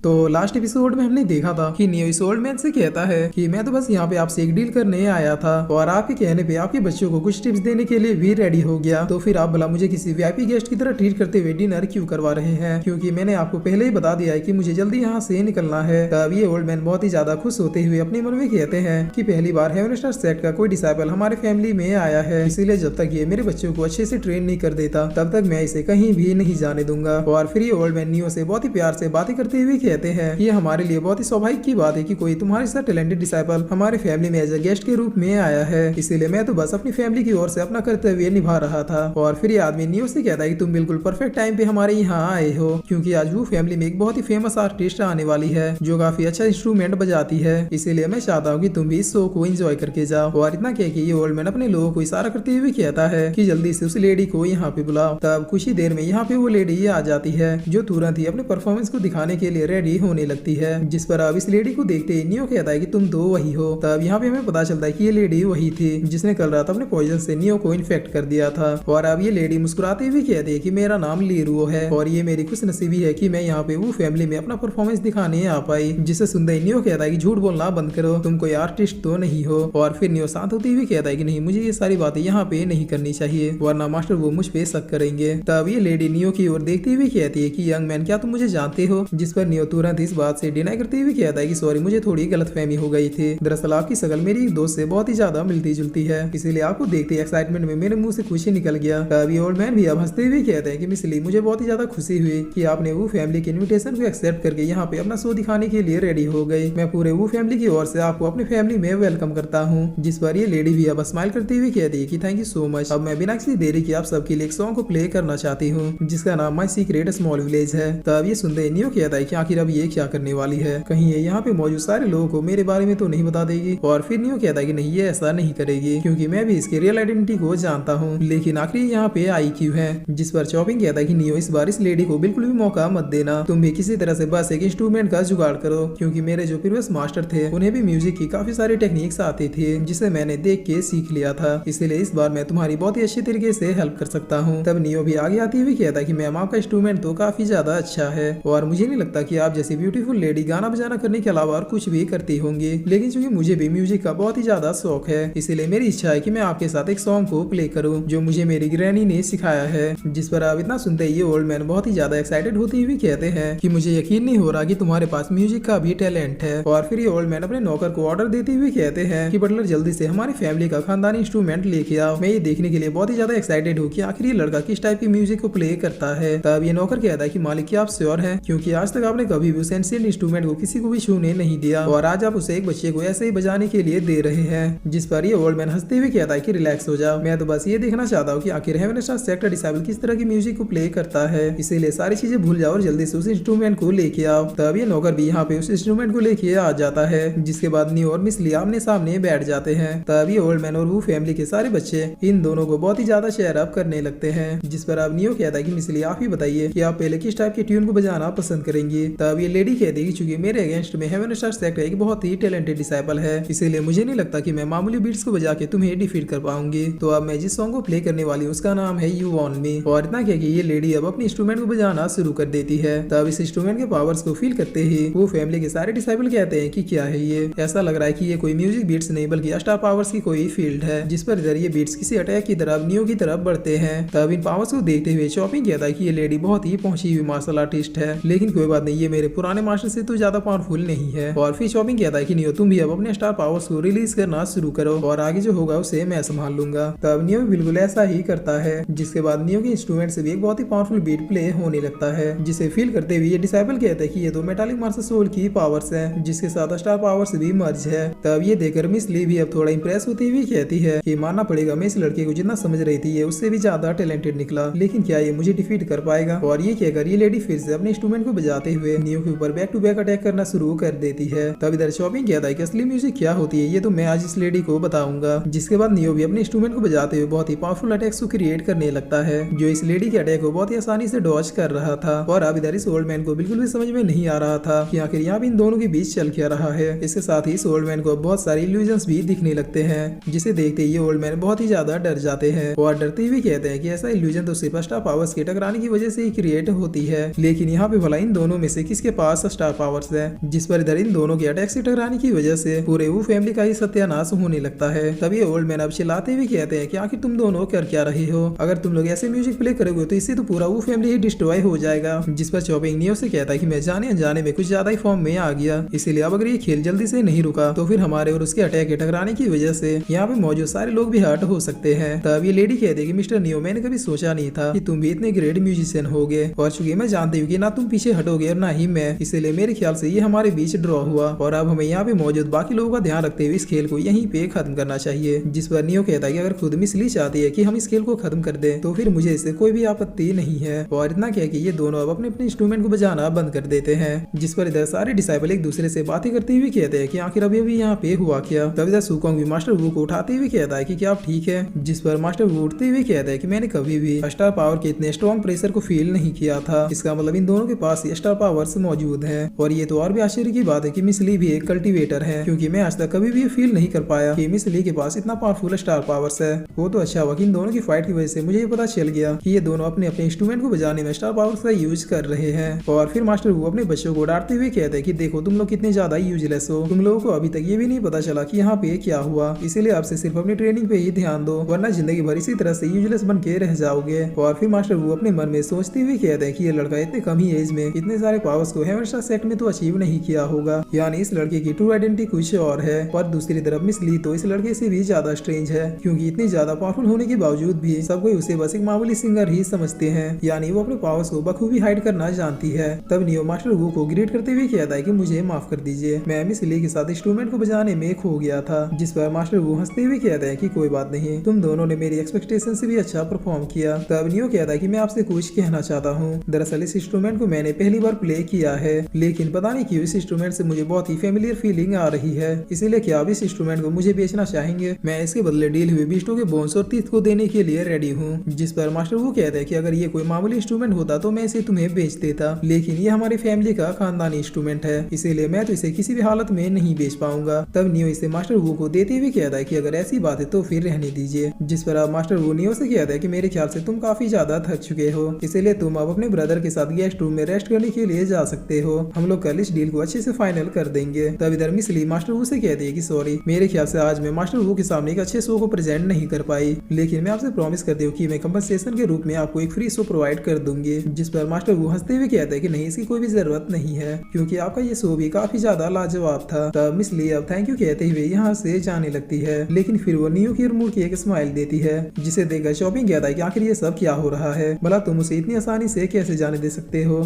तो last episode में हमने देखा था कि नियो इस ओल्ड मैन से कहता है कि मैं तो बस यहाँ पे आपसे एक डील करने आया था और आपके कहने पे आपके बच्चों को कुछ टिप्स देने के लिए भी रेडी हो गया। तो फिर आप भला मुझे किसी वीआईपी गेस्ट की तरह ट्रीट करते हुए डिनर क्यों करवा रहे हैं, क्योंकि मैंने आपको पहले ही बता दिया है कि मुझे जल्दी यहाँ से निकलना है। तब ये ओल्ड मैन बहुत ही ज्यादा खुश होते हुए अपने मन में कहते हैं कि पहली बार हेवन स्टार सेक्ट का कोई डिसाइपल हमारे फैमिली में आया है, इसीलिए जब तक ये मेरे बच्चों को अच्छे से ट्रेन नहीं कर देता तब तक मैं इसे कहीं भी नहीं जाने दूंगा। और फिर ये ओल्ड मैन नियो से बहुत ही प्यार से बातें करते हुए कहते हैं ये हमारे लिए बहुत ही स्वाभाविक की बात है कि कोई तुम्हारे साथ टैलेंटेड डिसाइपल हमारे फैमिली में एज ए गेस्ट के रूप में आया है, इसीलिए मैं तो बस अपनी फैमिली की ओर से अपना कर्तव्य निभा रहा था। और फिर ये आदमी नियो से कहता है कि तुम बिल्कुल परफेक्ट टाइम पे हमारे यहाँ आए हो, क्योंकि आज वो फैमिली में एक बहुत ही फेमस आर्टिस्ट आने वाली है जो काफी अच्छा इंस्ट्रूमेंट बजाती है, इसीलिए मैं चाहता हूँ कि तुम भी इस शो को एंजॉय करके जाओ। और इतना कह के ये ओल्ड मैन अपने लोगों को इशारा करते हुए कहता है कि जल्दी से उस लेडी को यहाँ पे बुलाओ। तब कुछ ही देर में यहाँ पे वो लेडी आ जाती है जो तुरंत ही अपने परफॉर्मेंस को दिखाने के लिए रेडी होने लगती है, जिस पर अब इस लेडी को देखते ही नियो कहता है कि तुम तो वही हो। तब यहाँ पे हमें पता चलता है कि ये लेडी वही थी जिसने कल रात अपने पॉइजन से नियो को इन्फेक्ट कर दिया था। और अब ये लेडी मुस्कुराते हुए कहती है कि मेरा नाम लीरुओ है और ये मेरी खुशनसीबी है कि मैं यहाँ पे वो फैमिली में अपना परफॉर्मेंस दिखाने आ पाई। जिसे सुनते ही नियो कहता है कि झूठ बोलना बंद करो, तुम कोई आर्टिस्ट तो नहीं हो। और फिर नियो शांत होते हुए कहता है कि नहीं, मुझे ये सारी बातें यहाँ पे नहीं करनी चाहिए वरना मास्टर वो मुझ पे शक करेंगे। तब ये लेडी नियो की ओर देखते हुए कहती है कि यंग मैन क्या तुम मुझे जानते हो, जिस पर नियो तुरंत इस बात से डिनाई करते हुए कहता है कि सॉरी, मुझे थोड़ी गलतफहमी हो गई थी। दरअसल आपकी शक्ल मेरी एक दोस्त से बहुत ही ज्यादा मिलती जुलती है, इसीलिए आपको देखते ही एक्साइटमेंट में मेरे मुंह से खुशी निकल गया। तभी ओल्ड मैन भी अब हंसते हुए कहते हैं कि मिस ली, मुझे बहुत ही ज्यादा खुशी हुई कि आपने वो फैमिली के इन्विटेशन को एक्सेप्ट करके यहाँ पे अपना शो दिखाने के लिए रेडी हो गई। मैं पूरे वो फैमिली की ओर से आपको अपनी फैमिली में वेलकम करता हूँ। जिस पर ये लेडी भी अब स्माइल करते हुए कहती है कि थैंक यू सो मच। अब मैं बिना किसी देरी के आप सबके लिए एक सॉन्ग को प्ले करना चाहती हूँ जिसका नाम माई सीक्रेट स्मॉल विलेज है। तब ये सुनते ही नियो कहता है कि आखिर अब ये क्या करने वाली है, कहीं ये यहाँ पे मौजूद सारे लोगों को मेरे बारे में तो नहीं बता देगी। और फिर नियो कहता है कि नहीं, ये ऐसा नहीं करेगी क्योंकि मैं भी इसके रियल आइडेंटिटी को जानता हूँ, लेकिन आखिर यहाँ पे आई क्यों है। जिस पर चॉपिंग कहता है कि नियो इस बार इस लेडी को बिल्कुल भी मौका मत देना, तुम भी किसी तरह से बस एक इंस्ट्रूमेंट का जुगाड़ करो, क्योंकि मेरे जो प्रीवियस मास्टर थे उन्हें भी म्यूजिक की काफी सारी टेक्निक्स आती थी जिसे मैंने देख के सीख लिया था, इसलिए इस बार मैं तुम्हारी बहुत ही अच्छी तरीके से हेल्प कर सकता हूँ। तब नियो भी आगे आती हुई कहता है कि मैम आपका इंस्ट्रूमेंट तो काफी ज्यादा अच्छा है और मुझे नहीं लगता कि आप जैसी ब्यूटीफुल लेडी गाना बजाना करने के अलावा और कुछ भी करती होंगी, लेकिन चूंकि मुझे भी म्यूजिक का बहुत ही ज्यादा शौक है इसलिए मेरी इच्छा है कि मैं आपके साथ एक सॉन्ग को प्ले करूं जो मुझे मेरी ग्रैनी ने सिखाया है। जिस पर आप इतना सुनते ही ये ओल्ड मैन बहुत ही ज्यादा एक्साइटेड होते हुए कहते हैं कि मुझे यकीन नहीं हो रहा कि तुम्हारे पास म्यूजिक का भी टैलेंट है। और फिर ये ओल्ड मैन अपने नौकर को ऑर्डर देते हुए कहते हैं कि बटलर जल्दी से हमारी फैमिली का खानदानी इंस्ट्रूमेंट लेके आओ। मैं ये देखने के लिए बहुत ही ज्यादा एक्साइटेड हूँ कि आखिर ये लड़का किस टाइप की म्यूजिक को प्ले करता है। तब ये नौकर कहता है कि मालिक क्या आप श्योर हैं, क्योंकि आज तक आपने कभी भी उस एंशिएंट इंस्ट्रूमेंट को किसी को भी छूने नहीं दिया और आज आप उसे एक बच्चे को ऐसे ही बजाने के लिए दे रहे हैं। जिस पर ये ओल्ड मैन हंसते हुए कहता है कि रिलैक्स हो जाओ, मैं तो बस ये देखना चाहता हूँ कि आखिर हेवन स्टार सेक्टर डिसाइबल किस तरह की म्यूजिक को प्ले करता है, इसीलिए सारी चीजें भूल जाओ और जल्दी से उस इंस्ट्रूमेंट को लेके आओ। तब ये नौकर भी यहाँ पे उस इंस्ट्रूमेंट को लेके आ जाता है, जिसके बाद नियो और मिस ली आमने सामने बैठ जाते हैं। तब ये ओल्ड मैन और वो फैमिली के सारे बच्चे इन दोनों को बहुत ही ज्यादा चेयर अप करने लगते हैं। जिस पर अब नियो कहता है कि मिस ली आप ही बताइए कि आप पहले किस टाइप की ट्यून को बजाना पसंद करेंगे। तब ये लेडी कहती है कि चूंकि मेरे अगेंस्ट में हेवन स्टार सेक्टर एक बहुत ही टैलेंटेड डिसाइपल है, इसीलिए मुझे नहीं लगता कि मैं मामूली बीट्स को बजा के तुम्हें डिफीट कर पाऊंगी। तो अब मैं जिस सॉन्ग को प्ले करने वाली हूँ उसका नाम है यू वॉन्ट मी। और इतना कह के ये लेडी अब अपने इंस्ट्रूमेंट को बजाना शुरू कर देती है। तब इस इंस्ट्रूमेंट के पावर्स को फील करते ही वो फैमिली के सारे डिसाइपल कहते हैं कि क्या है ये, ऐसा लग रहा है कि ये कोई म्यूजिक बीट्स नहीं बल्कि स्टार पावर्स की कोई फील्ड है, जिस पर इधर ये बीट्स किसी अटैक की तरफ नियो की तरफ बढ़ते हैं। तब इन पावर्स को देखते हुए चॉपिंग कहता है कि ये लेडी बहुत ही पहुंची हुई मार्शल आर्टिस्ट है, लेकिन कोई बात नहीं, ये मेरे पुराने मास्टर से तो ज्यादा पावरफुल नहीं है। और फिर चॉपिंग कहता है कि नियो तुम भी अब अपने स्टार पावर्स को रिलीज करना शुरू करो और आगे जो होगा उसे मैं संभाल लूंगा। तब नियो बिल्कुल ऐसा ही करता है, जिसके बाद नियो के इंस्ट्रूमेंट से भी एक बहुत ही पावरफुल बीट प्ले होने लगता है, जिसे फील करते हुए ये डिसाइपल कहते हैं कि ये तो मेटालिक मार्शल सोल की पावर्स है, जिसके साथ स्टार पावर्स भी मर्ज है। तब ये देखकर मिस ली भी अब थोड़ा इंप्रेस होती हुई कहती है कि मानना पड़ेगा मैं इस लड़के को जितना समझ रही थी ये उससे भी ज्यादा टैलेंटेड निकला, लेकिन क्या ये मुझे डिफीट कर पाएगा। और ये कहकर ये लेडी फिर से अपने इंस्ट्रूमेंट को बजाते हुए नियो के ऊपर बैक टू बैक अटैक करना शुरू कर देती है। तब इधर शॉपिंग कहता है कि असली म्यूजिक क्या होती है ये तो मैं आज इस लेडी को बताऊंगा। जिसके बाद नियो भी अपने इंस्ट्रूमेंट को बजाते हुए बहुत ही पावरफुल अटैक्स को क्रिएट करने लगता है, जो इस लेडी के अटैक को बहुत ही आसानी से डॉज कर रहा था। और अब इधर इस ओल्ड मैन को बिल्कुल भी समझ में नहीं आ रहा था कि आखिर यहाँ भी इन दोनों के बीच चल क्या रहा है। इसके साथ ही इस ओल्ड मैन को बहुत सारे इल्यूजन्स भी दिखने लगते हैं, जिसे देखते ही ये ओल्ड मैन बहुत ही ज्यादा डर जाते हैं और डरते हुए कहते हैं कि ऐसा इल्यूजन तो सिर्फ स्टार पावर्स के टकराने की वजह से ही क्रिएट होती है, लेकिन यहाँ पे भला इन दोनों में से किसके पास स्टार पावर्स है, जिस पर इधर इन दोनों के अटैक से टकराने की वजह से पूरे वो फैमिली का ही सत्यानाश होने लगता है। तभी ओल्ड मैन अब चिल्लाते हुए कहते हैं कि आखिर तुम दोनों कर क्या रहे हो, अगर तुम लोग ऐसे म्यूजिक प्ले करोगे तो इससे तो पूरा वो फैमिली ही डिस्ट्रॉय हो जाएगा। जिस पर चॉपिंग नियो से कहता है कि मैं जाने अनजाने में कुछ ज्यादा ही फॉर्म में आ गया, इसीलिए अब अगर ये खेल जल्दी से नहीं रुका तो फिर हमारे और उसके अटैक के टकराने की वजह से यहाँ पे मौजूद सारे लोग भी हर्ट हो सकते हैं। तब ये लेडी कहती है कि मिस्टर नियो, मैंने कभी सोचा नहीं था कि तुम भी इतने ग्रेट म्यूजिशियन होगे, और चूंकि मैं जानती हूँ कि ना तुम पीछे हटोगे और ना ही मैं, इसलिए मेरे ख्याल से ये हमारे बीच ड्रॉ हुआ और अब हमें यहाँ पे मौजूद बाकी लोगों का ध्यान रखते हुए इस खेल को यहीं पे खत्म करना चाहिए। जिस पर नियो कहता है कि अगर खुद मिस ली चाहती है कि हम इस खेल को खत्म कर दें तो फिर मुझे इससे कोई भी आपत्ति नहीं है। और इतना कह के ये दोनों अब अपने अपने इंस्ट्रूमेंट को बजाना बंद कर देते हैं। जिस पर इधर सारे डिसाइबल एक दूसरे से बातें करते हुए कहते हैं कि आखिर अभी अभी यहाँ पे हुआ क्या। तब इधर सुकोंग भी मास्टर वू को उठाते हुए कहता है कि क्या आप ठीक है। जिस पर मास्टर वू उठते हुए कहता है कि मैंने कभी भी स्टार पावर के इतने स्ट्रॉन्ग प्रेशर को फील नहीं किया था, इसका मतलब इन दोनों के पास स्टार पावर्स मौजूद है। और ये तो और भी आश्चर्य की बात है कि मिस ली भी एक कल्टीवेटर है, क्योंकि मैं आज तक कभी भी फील नहीं कर पाया कि मिस ली के पास इतना पावरफुल स्टार पावर्स है। वो तो अच्छा हुआ कि इन दोनों की फाइट की वजह से मुझे ये पता चल गया कि ये दोनों अपने अपने इंस्ट्रूमेंट को बजाने में स्टार पावर्स का यूज कर रहे हैं। और फिर मास्टर वो अपने बच्चों को डांटते हुए कहते हैं कि देखो तुम लोग कितने ज्यादा यूजलेस हो, तुम लोगों को अभी तक ये भी नहीं पता चला कि यहाँ पे क्या हुआ, इसीलिए आपसे सिर्फ अपनी ट्रेनिंग पे ही ध्यान दो, वरना जिंदगी भर इसी तरह से यूजलेस बन के रह जाओगे। और फिर मास्टर वो अपने मन में सोचते हुए कहते हैं कि ये लड़का इतने कम ही एज में इतने सारे पावर्स को हेवन सेट में तो अचीव नहीं किया होगा, यानी इस लड़के की ट्रू आइडेंटिटी कुछ और है। और दूसरी तरफ मिस ली तो इस लड़के से भी ज्यादा स्ट्रेंज है, क्योंकि इतनी ज्यादा पावरफुल होने के बावजूद भी सब कोई उसे बस एक मामूली सिंगर ही समझते हैं, यानी वो अपने पावर्स को बखूबी हाइड करना जानती है। तब नियो मास्टर वू को ग्रेट करते हुए कहता है कि मुझे माफ कर दीजिए, मैं मिस ली के साथ इंस्ट्रूमेंट को बजाने में खो गया था। जिस पर मास्टर वू हंसते हुए कहता है कि कोई बात नहीं, तुम दोनों ने मेरी एक्सपेक्टेशन से भी अच्छा परफॉर्म किया। तब नियो कहता है कि मैं आपसे कुछ कहना चाहता हूँ। दरअसल इस इंस्ट्रूमेंट को मैंने पहली बार प्ले किया है, लेकिन पता नहीं क्यों इस इंस्ट्रूमेंट से मुझे बहुत ही फेमिलियर फीलिंग आ रही है, इसीलिए क्या आप इस इंस्ट्रूमेंट को मुझे बेचना चाहेंगे? मैं इसके बदले डील हुए बीस्टों के बोन्स और टीथ को देने के लिए रेडी हूँ। जिस पर मास्टर वो कहता है कि अगर ये कोई मामूली इंस्ट्रूमेंट होता तो मैं इसे तुम्हें बेच देता, लेकिन ये हमारी फैमिली का खानदानी इंस्ट्रूमेंट है, इसीलिए मैं तो इसे किसी भी हालत में नहीं बेच पाऊंगा। तब नियो इसे मास्टर वू को देते हुए कहता है कि अगर ऐसी बात है तो फिर रहने दीजिए। जिस पर अब मास्टर वू नियो से कहता है कि मेरे ख्याल से तुम काफी ज्यादा थक चुके हो, इसीलिए तुम अब अपने ब्रदर के साथ गेस्ट रूम में रेस्ट करने के लिए जा सकते हो, हम लोग कल इस डील को अच्छे से फाइनल कर देंगे। तब इधर मिस ली मास्टर वू से कहती है कि सॉरी, मेरे ख्याल से आज मैं मास्टर वू के सामने एक अच्छे शो को प्रेजेंट नहीं कर पाई, लेकिन मैं आपसे प्रॉमिस करती हूँ कि मैं कंपनसेशन के रूप में आपको एक फ्री शो प्रोवाइड कर दूंगी। जिस पर मास्टर वू हंसते हुए कहता है कि नहीं, इसकी कोई भी जरूरत नहीं है, क्योंकि आपका ये शो भी काफी ज्यादा लाजवाब था। तब मिस ली अब थैंक यू कहते हुए यहाँ से जाने लगती है, लेकिन फिर वो नियो की मुड़ के एक स्माइल देती है, जिसे देखकर शॉपिंग कहता है कि आखिर ये सब क्या हो रहा है, भला तुम उसे इतनी आसानी से कैसे जाने दे सकते हो।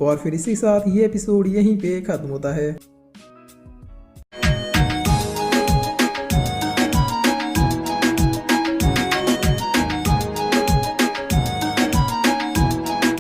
और फिर इसी के साथ ये एपिसोड यहीं पे खत्म होता है।